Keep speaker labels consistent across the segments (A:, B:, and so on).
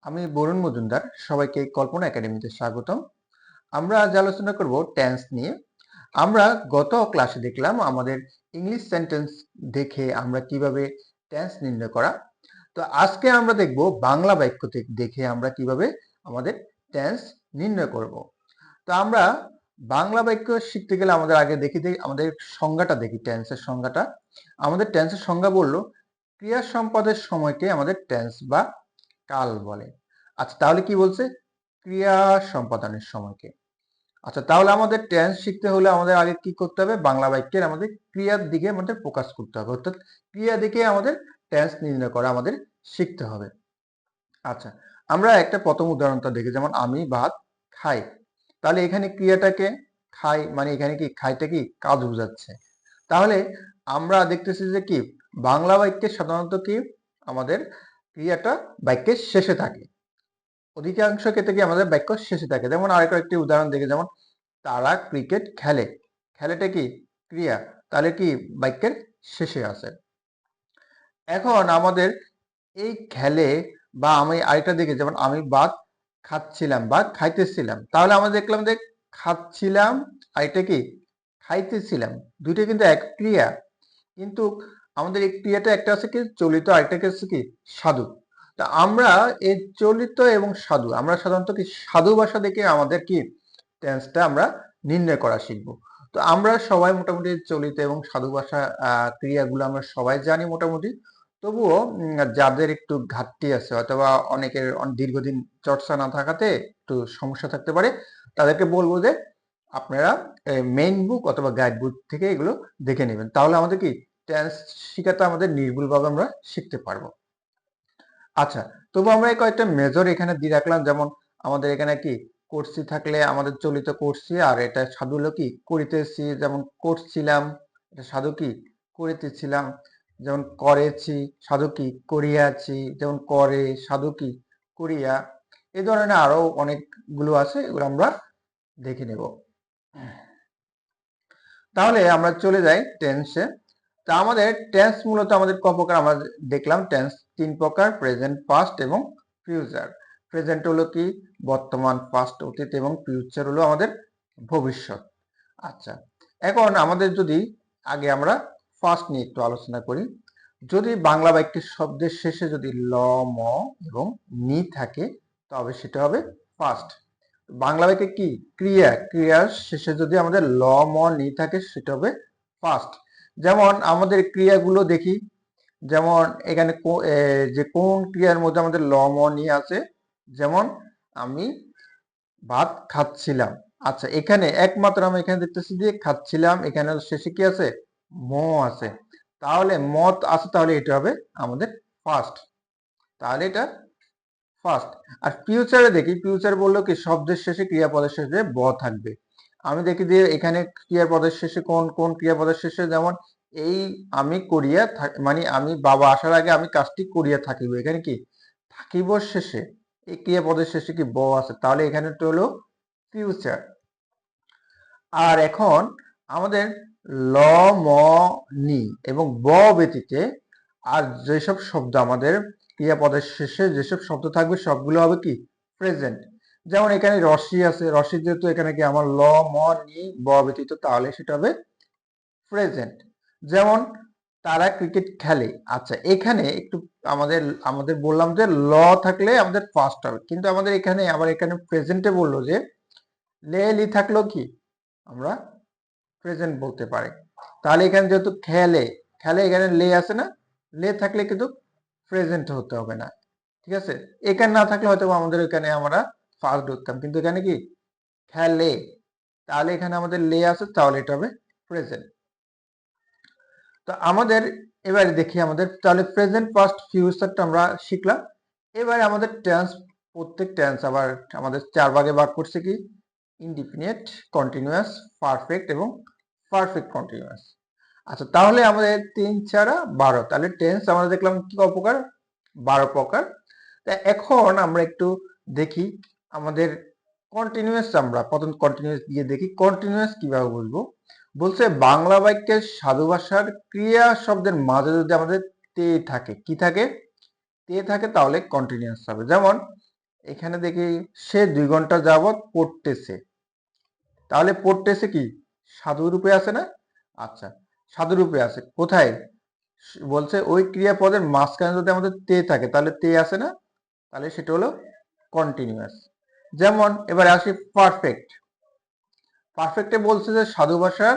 A: আমি বরুণ মজুমদার। সবাইকে কল্পনা একাডেমিতে স্বাগতম। আমরা আজ আলোচনা করব টেন্স নিয়ে। আমরা গত ক্লাসে দেখলাম আমাদের ইংলিশ সেন্টেন্স দেখে আমরা কিভাবে টেন্স নির্ণয় করা। তো আজকে আমরা দেখব বাংলা বাক্য দেখে আমরা কিভাবে আমাদের টেন্স নির্ণয় করব। তো আমরা বাংলা বাক্য শিখতে গেলে আমাদের আগে আমাদের সংজ্ঞাটা দেখি, টেন্সের সংজ্ঞাটা। আমাদের টেন্সের সংজ্ঞা বললো ক্রিয়া সম্পাদের সময়কে আমাদের টেন্স বা কাল বলে। আচ্ছা, তাহলে কি বলছে? ক্রিয়া সম্পাদনের সময়কে। আচ্ছা, তাহলে আমাদের টেন্স শিখতে হলে আমাদের আগে কি করতে হবে? বাংলা বাক্যের আমাদের ক্রিয়ার দিকে আমাদের ফোকাস করতে হবে, অর্থাৎ ক্রিয়া দিকে আমাদের টেন্স নির্ণয় করা আমাদের শিখতে হবে। আচ্ছা, আমরা একটা প্রথম উদাহরণটা দেখি, যেমন আমি ভাত খাই। তাহলে এখানে ক্রিয়াটাকে খাই, মানে এখানে কি খাইটা কি কাজ বোঝাচ্ছে। তাহলে আমরা দেখতেছি যে কি বাংলা বাক্যে সাধারণত কি আমাদের ক্রিয়াটা বাক্যের শেষে থাকে, অধিকাংশ ক্ষেত্রে কি আমাদের বাক্য শেষে থাকে। যেমন আরেকটা একটি উদাহরণ দেখে, যেমন তারা ক্রিকেট খেলে। খেলেটা কি ক্রিয়া, তাহলে কি বাক্যের শেষে আছে। এখন আমাদের এই খেলে বা আমি আরেকটা দেখি, যেমন আমি ভাত খাচ্ছিলাম বা খাইতেছিলাম। তাহলে আমরা দেখলাম যে খাচ্ছিলাম আর এটা কি খাইতেছিলাম, দুইটা কিন্তু এক ক্রিয়া, কিন্তু আমাদের এই ক্রিয়াটা একটা আছে কি চলিত, আরেকটা আছে কি সাধু। তা আমরা এই চলিত এবং সাধু, আমরা সাধারণত কি সাধু ভাষা দেখে আমাদের কি টেন্সটা আমরা নির্ণয় করা শিখবো। তো আমরা সবাই মোটামুটি চলিত এবং সাধু ভাষা ক্রিয়াগুলো আমরা সবাই জানি মোটামুটি। তবুও যাদের একটু ঘাটতি আছে অথবা অনেকের দীর্ঘদিন চর্চা না থাকাতে একটু সমস্যা থাকতে পারে, তাদেরকে বলবো যে আপনারা মেইন বুক অথবা গাইড বুক থেকে এগুলো দেখে নেবেন। তাহলে আমাদের কি টেন্স শিখাটা আমাদের নির্ভুলভাবে আমরা শিখতে পারবো। আচ্ছা, তবু আমরা এই কয়েকটা মেজর এখানে দিয়ে রাখলাম। যেমন আমাদের এখানে কি করছি থাকলে আমাদের চলিত করছি, আর এটা সাধু হলো কি করিতেছি, যেমন করছিলাম, এটা সাধু কি করিতেছিলাম। যেমন করেছি, সাধু কি করিয়াছি। যেমন করে, সাধু কি করিয়া। এই ধরনের আরো অনেকগুলো আছে, এগুলো আমরা দেখে নেব। তাহলে আমরা চলে যাই টেন্সে। তা আমাদের টেন্স মূলত আমাদের ক প্রকার আমরা দেখলাম। টেন্স তিন প্রকার: প্রেজেন্ট, পাস্ট এবং ফিউচার। প্রেজেন্ট হলো কি বর্তমান, পাস্ট অতীত এবং ফিউচার হলো আমাদের ভবিষ্যৎ। আচ্ছা, এখন আমাদের যদি আগে আমরা ফার্স্ট নিয়ে একটু আলোচনা করি। যদি বাংলা বাক্যের শব্দের শেষে যদি ল, ম এবং নি থাকে, তবে সেটা হবে ফার্স্ট। বাংলা বাক্যে কি ক্রিয়া, ক্রিয়ার শেষে যদি আমাদের ল, ম, নি থাকে, সেটা হবে ফার্স্ট। যেমন আমাদের ক্রিয়াগুলো দেখি, যেমন এখানে যে কোন ক্রিয়ার মধ্যে আমাদের ল, ম, নি আছে। যেমন আমি ভাত খাচ্ছিলাম। আচ্ছা, এখানে একমাত্র আমি এখানে দেখতেছি যে খাচ্ছিলাম, এখানে শেষে কি আছে? ম আছে। তাহলে মত আছে, তাহলে এটা হবে আমাদের ফার্স্ট। তাহলে এটা ফার্স্ট। আর ফিউচারে দেখি, ফিউচার বললো কি শব্দের শেষে ক্রিয়াপদের শেষে ব থাকবে। আমি দেখি যে এখানে ক্রিয়াপদের শেষে কোন কোন ক্রিয়াপদের শেষে, যেমন এই আমি করিয়া মানে আমি বাবা আসার আগে আমি কাজটি করিয়া থাকিব, এখানে কি থাকিব শেষে এই ক্রিয়াপদের শেষে কি ব আছে, তাহলে এখানে তো হলো ফিউচার। আর এখন আমাদের ল, ম, নি এবং ব ব্যতীতে আর যেসব শব্দ আমাদের ক্রিয়াপদের শেষে যেসব শব্দ থাকবে সবগুলো হবে কি প্রেজেন্ট। যেমন এখানে রসি আছে, রসি যেহেতু এখানে কি আমার ল, ম, নি, ব ব্যতীত, তাহলে সেটা হবে প্রেজেন্ট। যেমন তারা ক্রিকেট খেলে। আচ্ছা, এখানে একটু আমাদের আমাদের বললাম যে ল থাকলে আমাদের ফার্স্ট হবে, কিন্তু আমাদের এখানে আবার এখানে প্রেজেন্টে বললো যে লে, লি থাকলো কি আমরা প্রেজেন্ট বলতে পারি। তাহলে এখানে যেহেতু খেলে, খেলে এখানে লে আছে না, লে থাকলে কিন্তু প্রেজেন্ট হতে হবে না, ঠিক আছে। এখানে না থাকলে হয়তো আমাদের এখানে আমরা ফার্স্ট ধরতাম, কিন্তু এখানে কি খেলে, তাহলে এখানে আমাদের লে আছে, তাহলে এটা হবে প্রেজেন্ট। তো আমাদের এবারে দেখি আমাদের তাহলে প্রেজেন্ট, পাস্ট, ফিউচারটা আমরা শিখলাম। এবারে আমাদের টেন্স, প্রত্যেক টেন্স আবার আমাদের চার ভাগে ভাগ করছে কি ইনডিফিনিট, কন্টিনিউয়াস, পারফেক্ট এবং পারফেক্ট কন্টিনিউয়াস। আচ্ছা, তাহলে আমাদের 3 ছাড়া 12, তাহলে টেন্স আমরা দেখলাম কি প্রকার, 12 প্রকার। তা এখন আমরা একটু দেখি আমাদের কন্টিনিউয়াস, আমরা প্রথম কন্টিনিউয়াস দিয়ে দেখি কন্টিনিউয়াস কিভাবে বলবো। বলছে বাংলা বাক্যের সাধু ভাষার ক্রিয়া শব্দের মাঝে যদি আমাদের তে থাকে, কি থাকে? তে থাকে, তাহলে কন্টিনিউয়াস হবে। যেমন এখানে দেখি সে 2 ঘন্টা যাবত পড়তেছে, তাহলে পড়তেছে কি সাধু রূপে আছে না? আচ্ছা, সাধু রূপে আছে কোথায়? বলছে ওই ক্রিয়াপদের মাঝখানে যদি আমাদের তে থাকে তাহলে তে আছে না, তাহলে সেটা হলো কন্টিনিউয়াস। যেমন এবারে আসি পারফেক্ট। পারফেক্টে বলছে যে সাধু ভাষার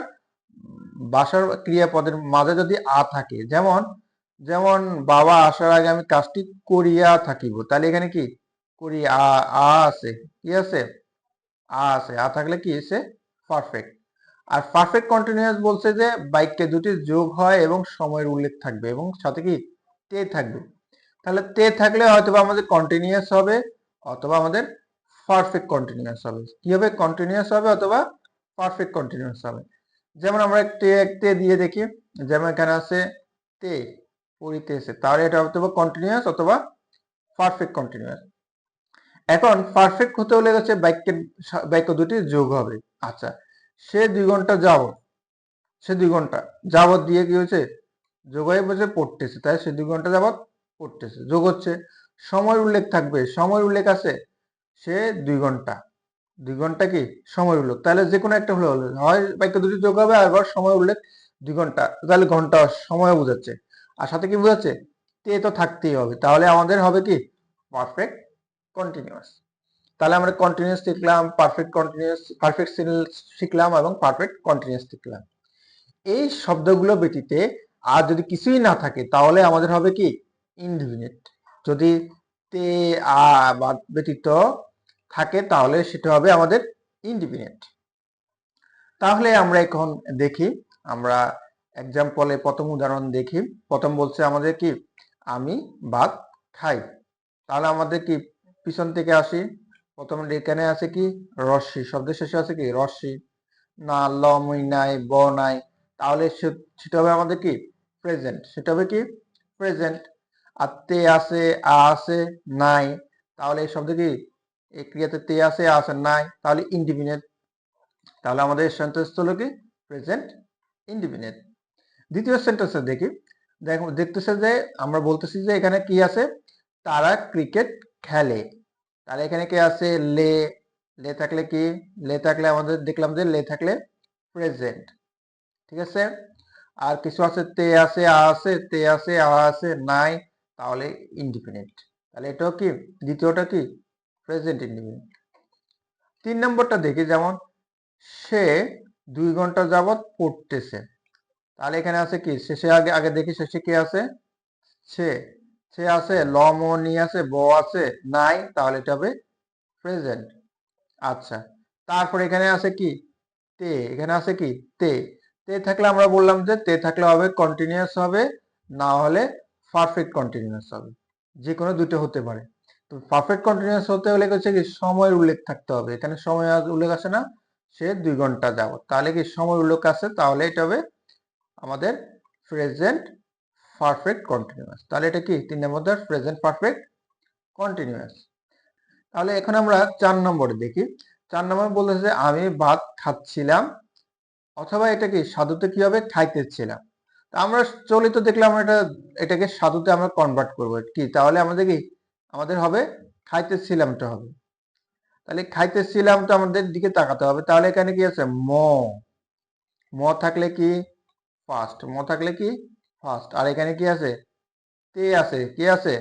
A: ক্রিয়াপদের মাঝে যদি আ থাকে, যেমন যেমন বাবা আসার আগে আমি কাজটি করিয়া থাকিব, তাহলে এখানে কি করি আ আছে, কি আছে? আ আছে, আ থাকলে কি সে পারফেক্ট। আর পারফেক্ট কন্টিনিউয়াস বলছে যে বাক্যে দুটি যোগ হয় এবং সময়ের উল্লেখ থাকবে এবং সাথে কি তে থাকবে। তাহলে তে থাকলে হয়তো আমাদের কন্টিনিউয়াস হবে অথবা আমাদের পারফেক্ট কন্টিনিউয়াস হবে। কি হবে? কন্টিনিউয়াস হবে অথবা পারফেক্ট কন্টিনিউয়াস হবে। যেমন আমরা তে দিয়ে দেখি, যেমন এখানে আছে তে পড়িতেছে, তাহলে এটা হয়তো কন্টিনিউয়াস অথবা পারফেক্ট কন্টিনিউয়াস। এখন পারফেক্ট হতে হলে হচ্ছে বাক্য দুটি যোগ হবে। আচ্ছা, সে 2 ঘন্টা যাবত, সে 2 ঘন্টা যাবত দিয়ে কি হয়েছে যোগ হয়ে বসে পড়তেছে, তাই সে 2 ঘন্টা যাবত পড়তেছে, যোগ হচ্ছে। সময় উল্লেখ থাকবে, সময় উল্লেখ আছে, সে 2 ঘন্টা, 2 ঘন্টা কি সময় উল্লেখ, তাহলে যে কোনো একটা হলে হলো, হয় বাক্য দুটি যোগ হবে আর সময় উল্লেখ 2 ঘন্টা, তাহলে ঘন্টা সময় বোঝাচ্ছে। আর সাথে কি বোঝাচ্ছে? তে তো থাকতেই হবে, তাহলে আমাদের হবে কি পারফেক্ট কন্টিনিউয়াস। তাহলে আমরা কন্টিনিউয়াস শিখলাম, পারফেক্ট কন্টিনিউয়াস, পারফেক্ট শিখলাম এবং পারফেক্ট কন্টিনিউয়াস শিখলাম। এই শব্দগুলো ব্যতীতে আর যদি কিছুই না থাকে তাহলে আমাদের হবে কি ইনডিফিনিট। যদি তে আ বা ব্যতীত থাকে তাহলে সেটা হবে আমাদের ইনডিফিনিট। তাহলে আমরা এখন দেখি, আমরা এক্সাম্পলে প্রথম উদাহরণ দেখি। প্রথম বলছে আমাদের কি আমি ভাত খাই, তাহলে আমাদের কি পিছন থেকে আসি, প্রথম এখানে আছে কি রশ্মি, শব্দের শেষে আছে কি রশ্মি, না লমই নাই ব নাই, তাহলে সেটা হবে আমাদের কি প্রেজেন্ট, সেটা হবে কি প্রেজেন্ট। আর তে আছে আ আছে নাই, তাহলে এই শব্দ কি এই ক্রিয়াতে তে আছে আ আছে নাই, তাহলে ইনডিফিনিট। তাহলে আমাদের সেন্টেন্স হলো কি প্রেজেন্ট ইনডিফিনিট। দ্বিতীয় সেন্টেন্সে দেখি, দেখতেছে যে আমরা বলতেছি যে এখানে কি আছে তারা ক্রিকেট খেলে, তাহলে এখানে কি আছে লে, লে থাকলে কি, লে থাকলে আমাদের দেখলাম যে লে থাকলে প্রেজেন্ট, ঠিক আছে। আর কিছু আছে তে আছে আ আছে, তে আছে আ আছে নাই, তাহলে ইনডিফিনিট। তাহলে এটাও কি দ্বিতীয়টা কি প্রেজেন্ট ইনডিফিনিট। 3 নম্বরটা দেখি, যেমন সে 2 ঘন্টা যাবত পড়তেছে, তাহলে এখানে আছে কি শেষে আগে আগে দেখি শেষে কি আছে সে, সে আছে লম ও নি আছে ব আছে নাই, তাহলে এটা হবে প্রেজেন্ট। আচ্ছা, তারপর এখানে আছে কি তে, এখানে আছে কি তে, তে থাকলে আমরা বললাম যে তে থাকলে হবে কন্টিনিউয়াস হবে, না হলে পারফেক্ট কন্টিনিউয়াস হবে, যে কোনো দুটো হতে পারে। তো পারফেক্ট কন্টিনিউয়াস হতে হলে হচ্ছে কি সময়ের উল্লেখ থাকতে হবে, এখানে সময় উল্লেখ আছে না, সে 2 ঘন্টা যাবত, তাহলে কি সময় উল্লেখ আছে, তাহলে এটা হবে আমাদের প্রেজেন্ট পারফেক্ট কন্টিনিউয়াস। তাহলে এটা কি 3 নম্বর প্রেজেন্ট পারফেক্ট কন্টিনিউয়াস। তাহলে এখন আমরা 4 নম্বরে দেখি। 4 নম্বর বলতেছে যে আমি ভাত খাচ্ছিলাম, অথবা এটা কি সাধুতে কি হবে খাইতেছিলাম। তা আমরা চলিত দেখলাম, এটাকে সাধুতে আমরা কনভার্ট করব কি, তাহলে আমাদের কি আমাদের হবে খাইতেছিলামটা হবে। তাহলে খাইতেছিলাম তো আমাদের দিকে তাকাতে হবে, তাহলে এখানে কি আছে ম, ম থাকলে কি ফার্স্ট, ম থাকলে কি ফার্স্ট। আর এখানে কি আছে তে আছে, কি আছে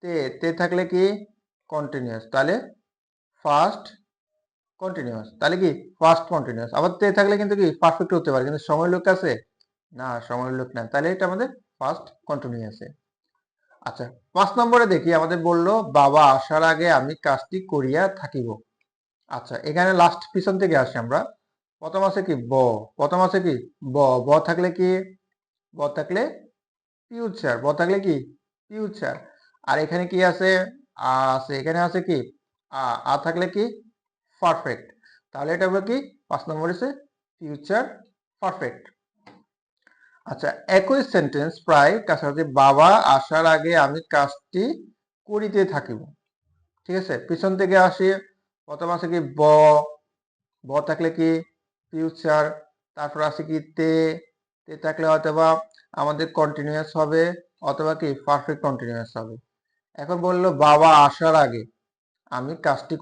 A: তে, তে থাকলে কি কন্টিনিউয়াস, তাহলে ফার্স্ট কন্টিনিউয়াস, তাহলে কি ফার্স্ট কন্টিনিউয়াস। আবার তে থাকলে কিন্তু কি পারফেক্ট হতে পারে, কিন্তু সময় লোক আছে না, সময় লোক না, তাহলে এটা আমাদের ফার্স্ট কন্টিনিউয়াসে। আচ্ছা, 5 নম্বরে দেখি, আমাদের বললো বাবা আসার আগে আমি কাজটি করিয়া থাকিব। আচ্ছা, এখানে লাস্ট পিছন থেকে আসি আমরা। প্রথম আছে কি ব, প্রথম আছে কি ব, ব থাকলে কি ব থাকলে ফিউচার, ব থাকলে কি ফিউচার। আর এখানে কি আছে আ আছে, এখানে আছে কি আ থাকলে কি পারফেক্ট, তাহলে এটা হবে কি 5 নম্বর আছে ফিউচার পারফেক্ট। আচ্ছা, একই সেন্টেন্স প্রায় কাছাকাছি, বাবা আসার আগে আমি কাজটি করিতে থাকিব, ঠিক আছে। পিছন থেকে আসি, প্রথম আছে কি ব, ব থাকলে কি ফিউচার, তারপর আছে কি তে, তে থাকলে অথবা আমাদের কন্টিনিউয়াস হবে অথবা কি পারফেক্ট কন্টিনিউয়াস হবে। এখন বললো বাবা আসার আগে, আমি কাজটি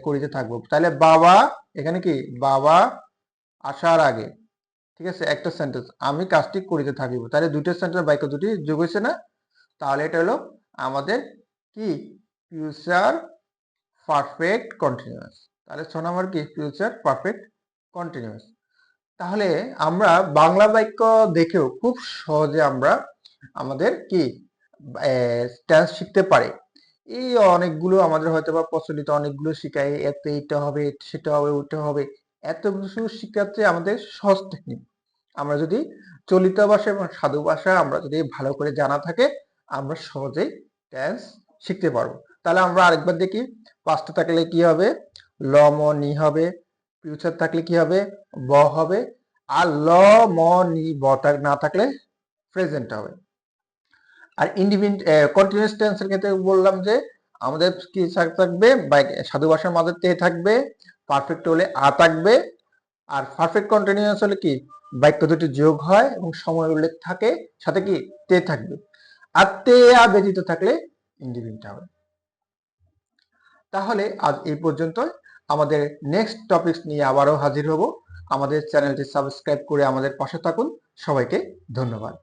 A: করিতে থাকবো। তাহলে বাবা, এখানে কি বাবা আসার আগে, ঠিক আছে, একটা সেন্টেন্স, আমি কাজটি করিতে থাকিব, তাহলে দুটো সেন্টেন্স বাক্য দুটি যোগ হয়েছে না? তাহলে এটা হলো আমাদের কি ফিউচার পারফেক্ট কন্টিনিউয়াস। তাহলে 6 নম্বর কি ফিউচার পারফেক্ট কন্টিনিউয়াস। তাহলে আমরা বাংলা বাক্য দেখেও খুব সহজে আমরা আমাদের কি টেন্স শিখতে পারি। এই অনেকগুলো আমাদের হয়তো বা প্রচলিত অনেকগুলো শিখায়, এতে এটা হবে, সেটা হবে, ওটা হবে, এত কিছু শিখাচ্ছে আমাদের সহজ টেকনিক। আমরা যদি চলিত ভাষা এবং সাধু ভাষা আমরা যদি ভালো করে জানা থাকে, আমরা সহজেই টেন্স শিখতে পারবো। তাহলে আমরা আরেকবার দেখি, পাস্ট থাকলে কি হবে, ল ম নি হবে, ফিউচার থাকলে কি হবে, ব হবে, আর ল ম নি ব না থাকলে প্রেজেন্ট হবে। আর কন্টিনিউয়াস টেন্সের ক্ষেত্রে বললাম যে আমাদের কি থাকবে, সাধু ভাষার মাঝে তে থাকবে, পারফেক্ট হলে আ থাকবে, আর পারফেক্ট কন্টিনিউয়াস হলে কি বাক্য দুটি যোগ হয় এবং সময় উল্লেখ থাকে, সাথে কি তে থাকবে। আর তে আ ব্যতীত থাকলে ইন্ডিপেন্ডেন্ট হবে। তাহলে আজ এই পর্যন্ত। আমাদের নেক্সট টপিকস নিয়ে আবারও হাজির হব। আমাদের চ্যানেলটি সাবস্ক্রাইব করে আমাদের পাশে থাকুন। সবাইকে ধন্যবাদ।